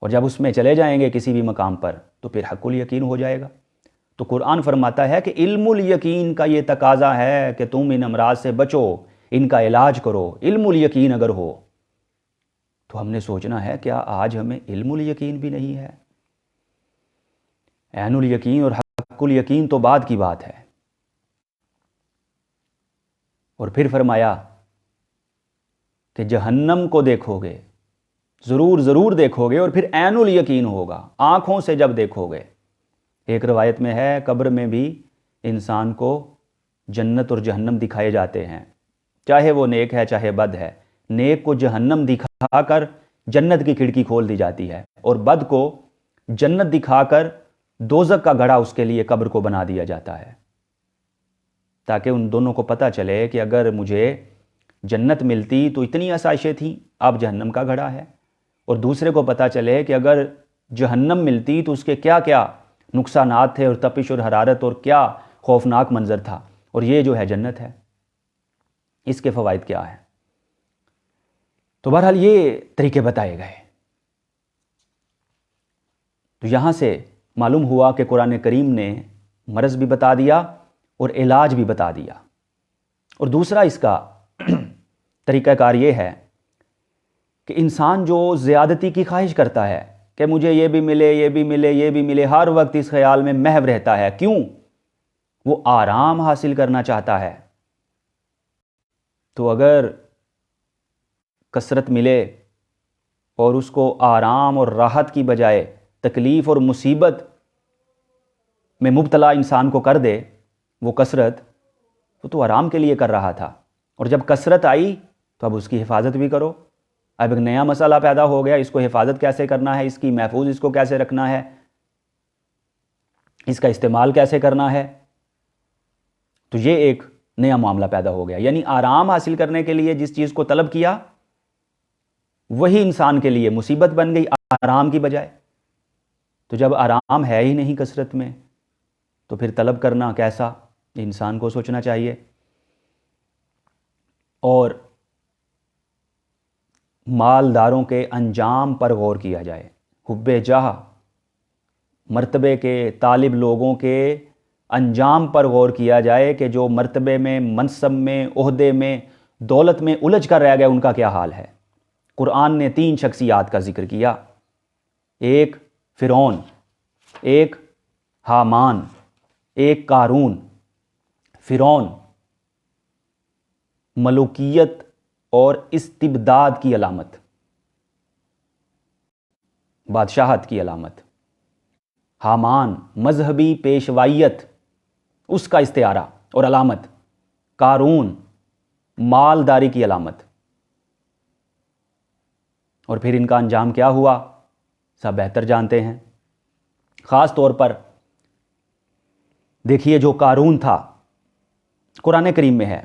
اور جب اس میں چلے جائیں گے کسی بھی مقام پر تو پھر حق الیقین ہو جائے گا. تو قرآن فرماتا ہے کہ علم الیقین کا یہ تقاضا ہے کہ تم ان امراض سے بچو، ان کا علاج کرو. علم الیقین اگر ہو تو ہم نے سوچنا ہے کیا آج ہمیں علم الیقین بھی نہیں ہے؟ عین الیقین اور حق الیقین تو بعد کی بات ہے۔ اور پھر فرمایا کہ جہنم کو دیکھو گے، ضرور ضرور دیکھو گے، اور پھر عین الیقین ہوگا، آنکھوں سے جب دیکھو گے۔ ایک روایت میں ہے قبر میں بھی انسان کو جنت اور جہنم دکھائے جاتے ہیں، چاہے وہ نیک ہے چاہے بد ہے۔ نیک کو جہنم دکھا کر جنت کی کھڑکی کھول دی جاتی ہے، اور بد کو جنت دکھا کر دوزخ کا گڑھا اس کے لیے قبر کو بنا دیا جاتا ہے، تاکہ ان دونوں کو پتہ چلے کہ اگر مجھے جنت ملتی تو اتنی آسائشیں تھیں، اب جہنم کا گڑھا ہے، اور دوسرے کو پتہ چلے کہ اگر جہنم ملتی تو اس کے کیا کیا نقصانات تھے، اور تپش اور حرارت، اور کیا خوفناک منظر تھا، اور یہ جو ہے جنت ہے، اس کے فوائد کیا ہیں۔ تو بہرحال یہ طریقے بتائے گئے۔ تو یہاں سے معلوم ہوا کہ قرآن کریم نے مرض بھی بتا دیا اور علاج بھی بتا دیا۔ اور دوسرا اس کا طریقہ کار یہ ہے کہ انسان جو زیادتی کی خواہش کرتا ہے کہ مجھے یہ بھی ملے، یہ بھی ملے، یہ بھی ملے، ہر وقت اس خیال میں محو رہتا ہے۔ کیوں؟ وہ آرام حاصل کرنا چاہتا ہے۔ تو اگر کثرت ملے اور اس کو آرام اور راحت کی بجائے تکلیف اور مصیبت میں مبتلا انسان کو کر دے وہ کثرت، تو آرام کے لیے کر رہا تھا، اور جب کثرت آئی تو اب اس کی حفاظت بھی کرو۔ اب ایک نیا مسئلہ پیدا ہو گیا، اس کو حفاظت کیسے کرنا ہے، اس کی محفوظ اس کو کیسے رکھنا ہے، اس کا استعمال کیسے کرنا ہے۔ تو یہ ایک نیا معاملہ پیدا ہو گیا، یعنی آرام حاصل کرنے کے لیے جس چیز کو طلب کیا وہی انسان کے لیے مصیبت بن گئی آرام کی بجائے۔ تو جب آرام ہے ہی نہیں کثرت میں تو پھر طلب کرنا کیسا، انسان کو سوچنا چاہیے۔ اور مالداروں کے انجام پر غور کیا جائے، حب جاہ، مرتبے کے طالب لوگوں کے انجام پر غور کیا جائے کہ جو مرتبے میں، منصب میں، عہدے میں، دولت میں الجھ کر رہ گئے، ان کا کیا حال ہے۔ قرآن نے 3 شخصیات کا ذکر کیا، ایک فرعون، ایک حامان، ایک قارون۔ فرعون ملوکیت اور استبداد کی علامت، بادشاہت کی علامت۔ حامان مذہبی پیشوائیت، اس کا استعارہ اور علامت۔ قارون مالداری کی علامت۔ اور پھر ان کا انجام کیا ہوا سب بہتر جانتے ہیں۔ خاص طور پر دیکھیے جو قارون تھا، قرآن کریم میں ہے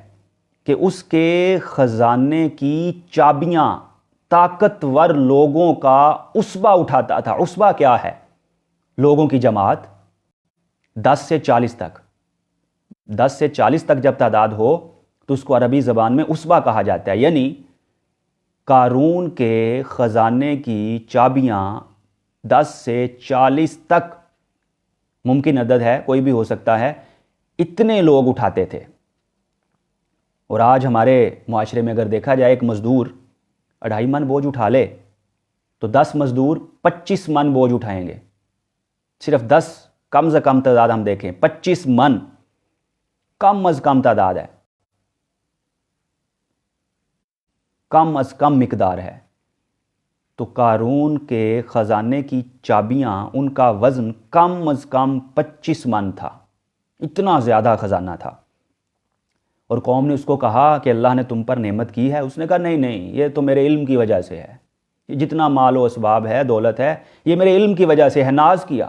کہ اس کے خزانے کی چابیاں طاقتور لوگوں کا عصبہ اٹھاتا تھا۔ عصبہ کیا ہے؟ لوگوں کی جماعت 10 سے 40 تک۔ 10 سے 40 تک جب تعداد ہو تو اس کو عربی زبان میں عصبہ کہا جاتا ہے، یعنی قارون کے خزانے کی چابیاں 10 سے 40 تک، ممکن عدد ہے، کوئی بھی ہو سکتا ہے، اتنے لوگ اٹھاتے تھے۔ اور آج ہمارے معاشرے میں اگر دیکھا جائے ایک مزدور 2.5 من بوجھ اٹھا لے تو 10 مزدور 25 من بوجھ اٹھائیں گے۔ صرف 10 کم سے کم تعداد ہم دیکھیں، 25 من کم از کم تعداد ہے، کم از کم مقدار ہے۔ تو قارون کے خزانے کی چابیاں، ان کا وزن کم از کم 25 من تھا، اتنا زیادہ خزانہ تھا۔ اور قوم نے اس کو کہا کہ اللہ نے تم پر نعمت کی ہے، اس نے کہا نہیں نہیں، یہ تو میرے علم کی وجہ سے ہے، یہ جتنا مال و اسباب ہے، دولت ہے، یہ میرے علم کی وجہ سے ہے، ناز کیا۔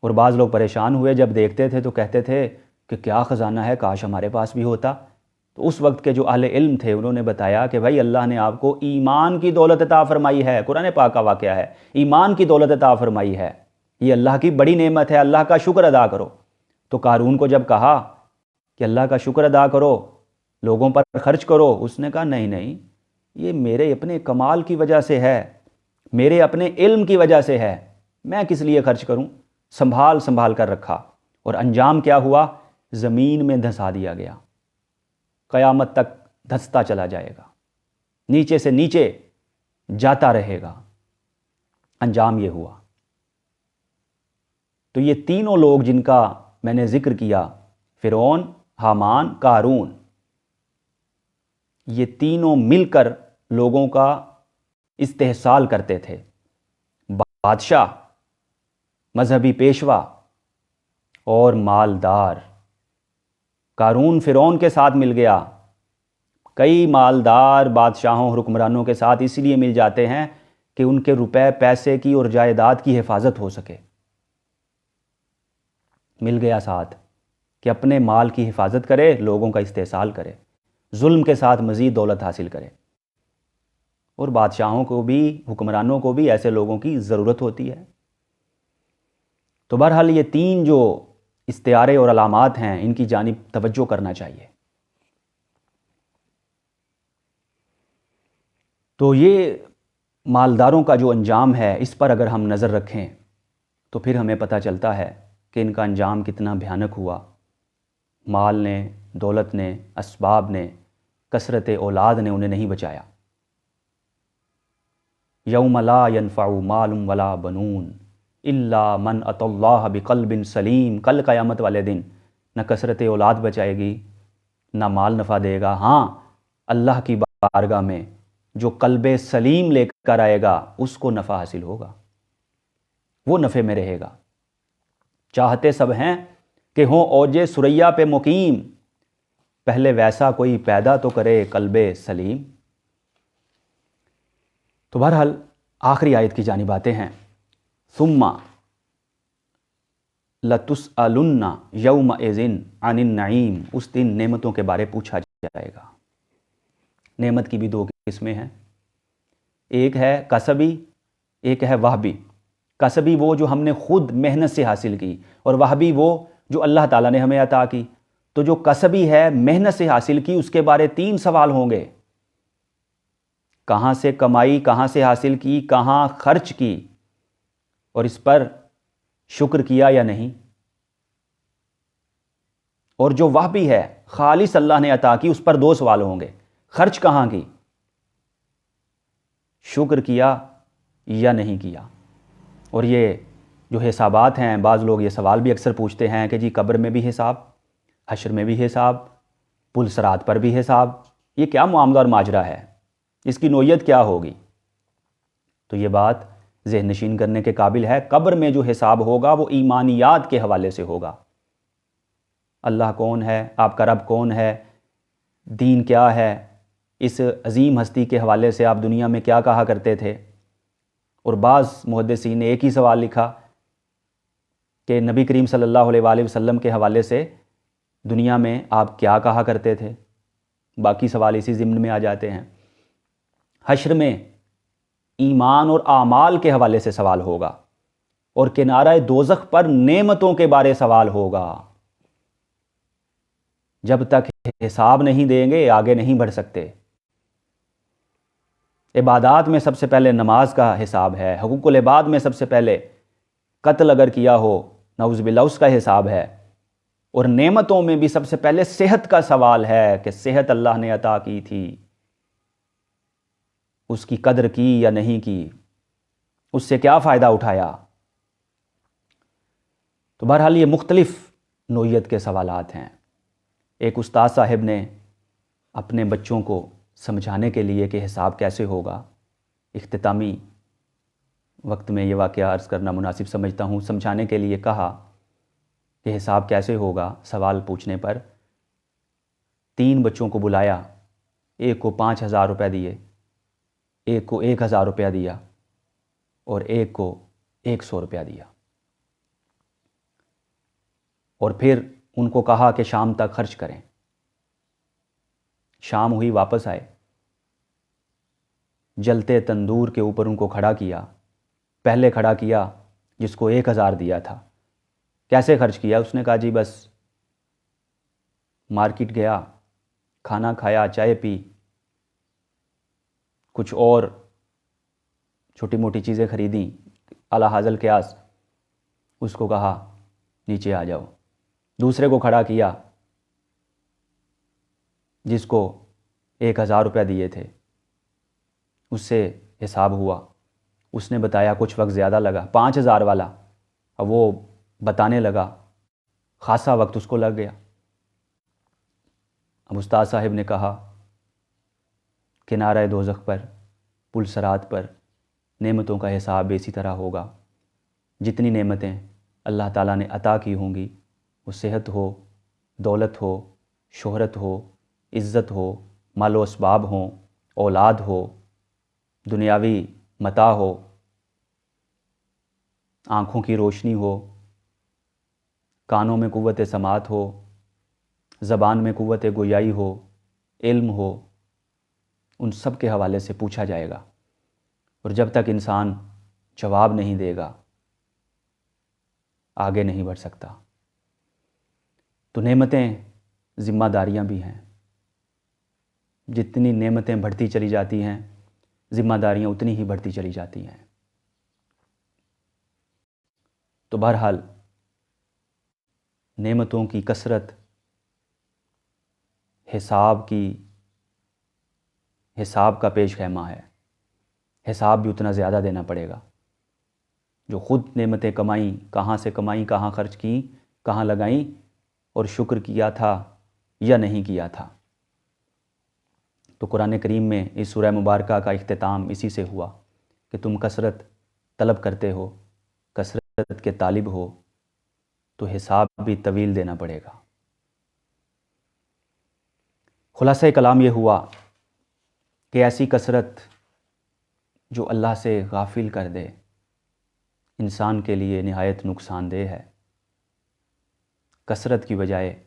اور بعض لوگ پریشان ہوئے جب دیکھتے تھے تو کہتے تھے کہ کیا خزانہ ہے، کاش ہمارے پاس بھی ہوتا۔ تو اس وقت کے جو اہل علم تھے انہوں نے بتایا کہ بھائی اللہ نے آپ کو ایمان کی دولت عطا فرمائی ہے، قرآن پاک کا واقعہ ہے، ایمان کی دولت عطا فرمائی ہے، یہ اللہ کی بڑی نعمت ہے، اللہ کا شکر ادا کرو۔ تو قارون کو جب کہا کہ اللہ کا شکر ادا کرو، لوگوں پر خرچ کرو، اس نے کہا نہیں نہیں، یہ میرے اپنے کمال کی وجہ سے ہے، میرے اپنے علم کی وجہ سے ہے، میں کس لیے خرچ کروں۔ سنبھال کر رکھا، اور انجام کیا ہوا؟ زمین میں دھسا دیا گیا، قیامت تک دھستا چلا جائے گا۔ نیچے سے نیچے جاتا رہے گا۔ انجام یہ ہوا۔ تو یہ تینوں لوگ جن کا میں نے ذکر کیا، فرعون، حامان، قارون، یہ تینوں مل کر لوگوں کا استحصال کرتے تھے۔ بادشاہ، مذہبی پیشوا اور مالدار۔ قارون فرعون کے ساتھ مل گیا۔ کئی مالدار بادشاہوں اور حکمرانوں کے ساتھ اس لیے مل جاتے ہیں کہ ان کے روپے پیسے کی اور جائیداد کی حفاظت ہو سکے۔ مل گیا ساتھ کہ اپنے مال کی حفاظت کرے، لوگوں کا استحصال کرے، ظلم کے ساتھ مزید دولت حاصل کرے۔ اور بادشاہوں کو بھی، حکمرانوں کو بھی ایسے لوگوں کی ضرورت ہوتی ہے۔ تو بہرحال یہ تین جو استعارے اور علامات ہیں، ان کی جانب توجہ کرنا چاہیے۔ تو یہ مالداروں کا جو انجام ہے، اس پر اگر ہم نظر رکھیں تو پھر ہمیں پتہ چلتا ہے کہ ان کا انجام کتنا بھیانک ہوا۔ مال نے، دولت نے، اسباب نے، کثرت اولاد نے انہیں نہیں بچایا۔ یوم لا ینفع مال ولا بنون الا من اتى اللہ بقلب سلیم۔ کل قیامت والے دن نہ کثرت اولاد بچائے گی، نہ مال نفع دے گا۔ ہاں، اللہ کی بارگاہ میں جو قلب سلیم لے کر آئے گا اس کو نفع حاصل ہوگا، وہ نفع میں رہے گا۔ چاہتے سب ہیں کہ ہوں اوج ثریا پہ مقیم، پہلے ویسا کوئی پیدا تو کرے قلب سلیم۔ تو بہرحال آخری آیت کی جانب آتے ہیں۔ ثم لتسألن یومئذ عن النعیم۔ اس دن نعمتوں کے بارے پوچھا جائے گا۔ نعمت کی بھی دو قسمیں ہیں، ایک ہے کسبی، ایک ہے وہبی۔ کسبی وہ جو ہم نے خود محنت سے حاصل کی، اور وہبی وہ جو اللہ تعالیٰ نے ہمیں عطا کی۔ تو جو کسبی ہے، محنت سے حاصل کی، اس کے بارے تین سوال ہوں گے۔ کہاں سے کمائی، کہاں سے حاصل کی، کہاں خرچ کی، اور اس پر شکر کیا یا نہیں۔ اور جو وہبی ہے، خالص اللہ نے عطا کی، اس پر دو سوال ہوں گے۔ خرچ کہاں کی، شکر کیا یا نہیں کیا۔ اور یہ جو حسابات ہیں، بعض لوگ یہ سوال بھی اکثر پوچھتے ہیں کہ جی قبر میں بھی حساب، حشر میں بھی حساب، پل صراط پر بھی حساب، یہ کیا معاملہ اور ماجرا ہے، اس کی نوعیت کیا ہوگی؟ تو یہ بات ذہن نشین کرنے کے قابل ہے۔ قبر میں جو حساب ہوگا وہ ایمانیات کے حوالے سے ہوگا۔ اللہ کون ہے، آپ کا رب کون ہے، دین کیا ہے، اس عظیم ہستی کے حوالے سے آپ دنیا میں کیا کہا کرتے تھے۔ اور بعض محدثین نے ایک ہی سوال لکھا کہ نبی کریم صلی اللہ علیہ وآلہ وسلم کے حوالے سے دنیا میں آپ کیا کہا کرتے تھے۔ باقی سوال اسی ضمن میں آ جاتے ہیں۔ حشر میں ایمان اور اعمال کے حوالے سے سوال ہوگا، اور کنارہ دوزخ پر نعمتوں کے بارے سوال ہوگا۔ جب تک حساب نہیں دیں گے آگے نہیں بڑھ سکتے۔ عبادات میں سب سے پہلے نماز کا حساب ہے، حقوق العباد میں سب سے پہلے قتل اگر کیا ہو نعوذ باللہ اس کا حساب ہے، اور نعمتوں میں بھی سب سے پہلے صحت کا سوال ہے کہ صحت اللہ نے عطا کی تھی، اس کی قدر کی یا نہیں کی، اس سے کیا فائدہ اٹھایا۔ تو بہرحال یہ مختلف نوعیت کے سوالات ہیں۔ ایک استاد صاحب نے اپنے بچوں کو سمجھانے کے لیے کہ حساب کیسے ہوگا، اختتامی وقت میں یہ واقعہ عرض کرنا مناسب سمجھتا ہوں، سمجھانے کے لیے کہا کہ حساب کیسے ہوگا۔ سوال پوچھنے پر 3 بچوں کو بلایا، ایک کو 5,000 روپے دیے، ایک کو 1,000 روپیہ دیا، اور ایک کو 100 روپیہ دیا، اور پھر ان کو کہا کہ شام تک خرچ کریں۔ شام ہوئی، واپس آئے، جلتے تندور کے اوپر ان کو کھڑا کیا۔ پہلے کھڑا کیا جس کو 1,000 دیا تھا، کیسے خرچ کیا؟ اس نے کہا جی بس مارکیٹ گیا، کھانا کھایا، چائے پی، کچھ اور چھوٹی موٹی چیزیں خریدیں، اعلیٰ حاصل قیاس۔ اس کو کہا نیچے آ جاؤ۔ دوسرے کو کھڑا کیا جس کو 1,000 روپے دیے تھے، اس سے حساب ہوا، اس نے بتایا کچھ وقت زیادہ لگا، 5000 والا، اب وہ بتانے لگا، خاصا وقت اس کو لگ گیا۔ اب استاد صاحب نے کہا کنارہ دوزخ پر، پل صراط پر نعمتوں کا حساب اسی طرح ہوگا۔ جتنی نعمتیں اللہ تعالیٰ نے عطا کی ہوں گی، وہ صحت ہو، دولت ہو، شہرت ہو، عزت ہو، مال و اسباب ہوں، اولاد ہو، دنیاوی متاع ہو، آنکھوں کی روشنی ہو، کانوں میں قوت سماعت ہو، زبان میں قوت گویائی ہو، علم ہو، ان سب کے حوالے سے پوچھا جائے گا، اور جب تک انسان جواب نہیں دے گا آگے نہیں بڑھ سکتا۔ تو نعمتیں ذمہ داریاں بھی ہیں، جتنی نعمتیں بڑھتی چلی جاتی ہیں ذمہ داریاں اتنی ہی بڑھتی چلی جاتی ہیں۔ تو بہرحال نعمتوں کی کثرت حساب کا پیش خیمہ ہے، حساب بھی اتنا زیادہ دینا پڑے گا۔ جو خود نعمتیں کمائیں، کہاں سے کمائیں، کہاں خرچ کیں، کہاں لگائیں، اور شکر کیا تھا یا نہیں کیا تھا۔ تو قرآن کریم میں اس سورہ مبارکہ کا اختتام اسی سے ہوا کہ تم کثرت طلب کرتے ہو، کثرت کے طالب ہو، تو حساب بھی طویل دینا پڑے گا۔ خلاصہ کلام یہ ہوا کہ ایسی کثرت جو اللہ سے غافل کر دے انسان کے لیے نہایت نقصان دہ ہے۔ کثرت کی بجائے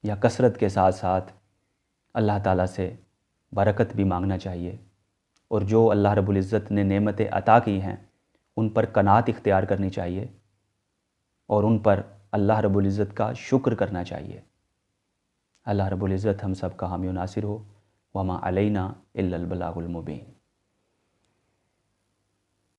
یا کثرت کے ساتھ ساتھ اللہ تعالیٰ سے برکت بھی مانگنا چاہیے، اور جو اللہ رب العزت نے نعمتیں عطا کی ہیں ان پر قناعت اختیار کرنی چاہیے، اور ان پر اللہ رب العزت کا شکر کرنا چاہیے۔ اللہ رب العزت ہم سب کا حامی و ناصر ہو۔ وما علینا الا البلاغ المبین۔